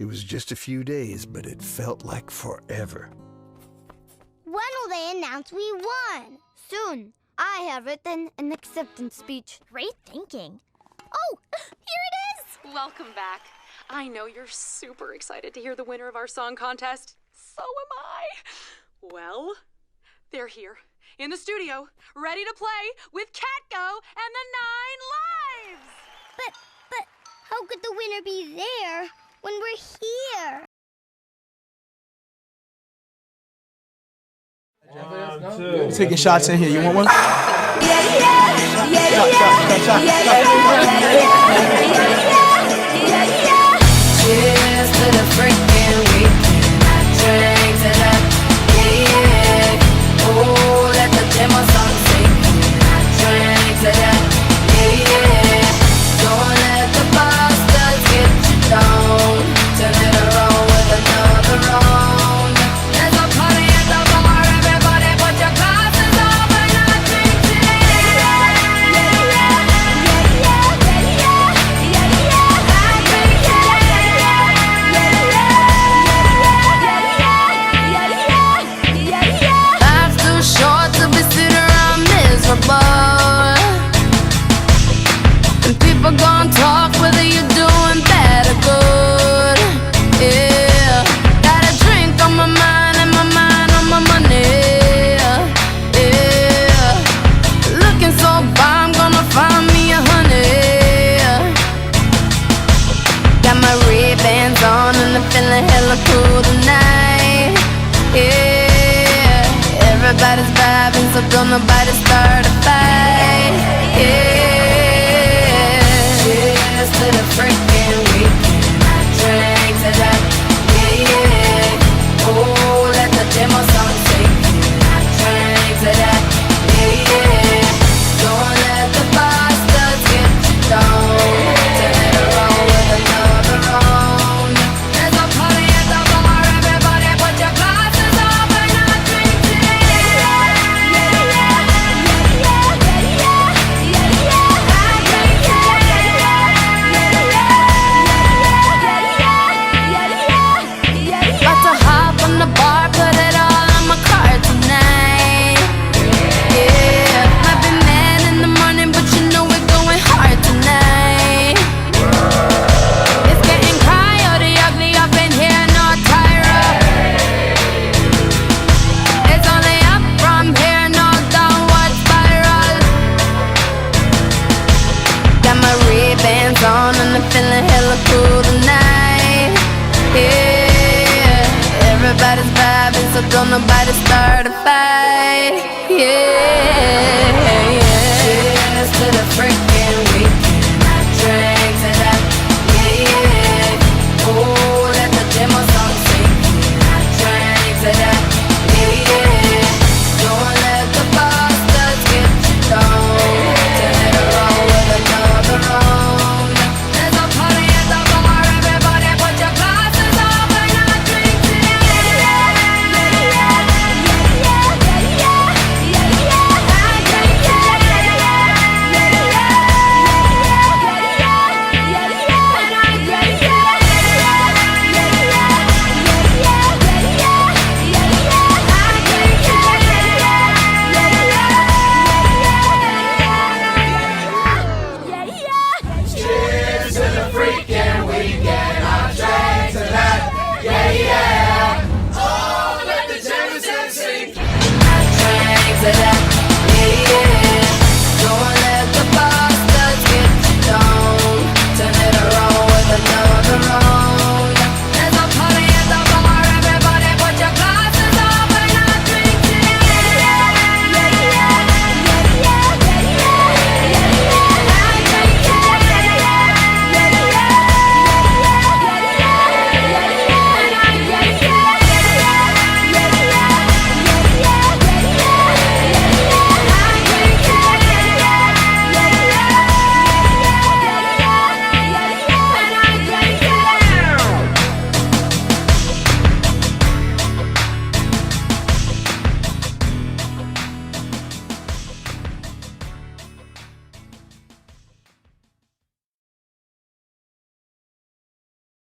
It was just a few days, but it felt like forever. When will they announce we won? Soon. I have written an acceptance speech. Great thinking. Oh, here it is! Welcome back. I know you're super excited to hear the winner of our song contest. So am I. Well, they're here in the studio, ready to play with Catgo and the 9 Lives. But how could the winner be there when we're here? Taking shots in here. You want one? Cheers to the freaking weekend. I drink to that, yeah. Oh, let the demo song sing. I drink to that, yeah. Don't let the bastards get you down. Turn it around with another round. There's a party at the bar. Everybody put your glasses up and I drink to Life's too short to be sitting around miserable. And people gon' talk whether you're doing bad or good. Yeah, got a drink on my mind and my mind on my money. Yeah, looking so far, I'm gonna find me a honey. Got my Ray-Bans on and I'm feeling hella cool tonight. Yeah, everybody's vibing, so don't nobody start a fight. Yeah, cheers to the freaking weekend. I drink to that, yeah. Oh, let the demo song sing. I drink to that, yeah. Don't let the bastards get you down. Turn it around with another round. There's a party at the bar. Everybody put your glasses up and I drink to About to hop on the bar, put it all on my card tonight. Yeah, might be mad in the morning, but you know we're going hard tonight. It's getting coyote ugly up in here, no Tyra. It's only up from here, no downward spiral. Got my Ray-Bans on and I'm feeling hella cool tonight. Yeah, everybody's vibing, so don't nobody start a fight. Yeah, cheers to the freak.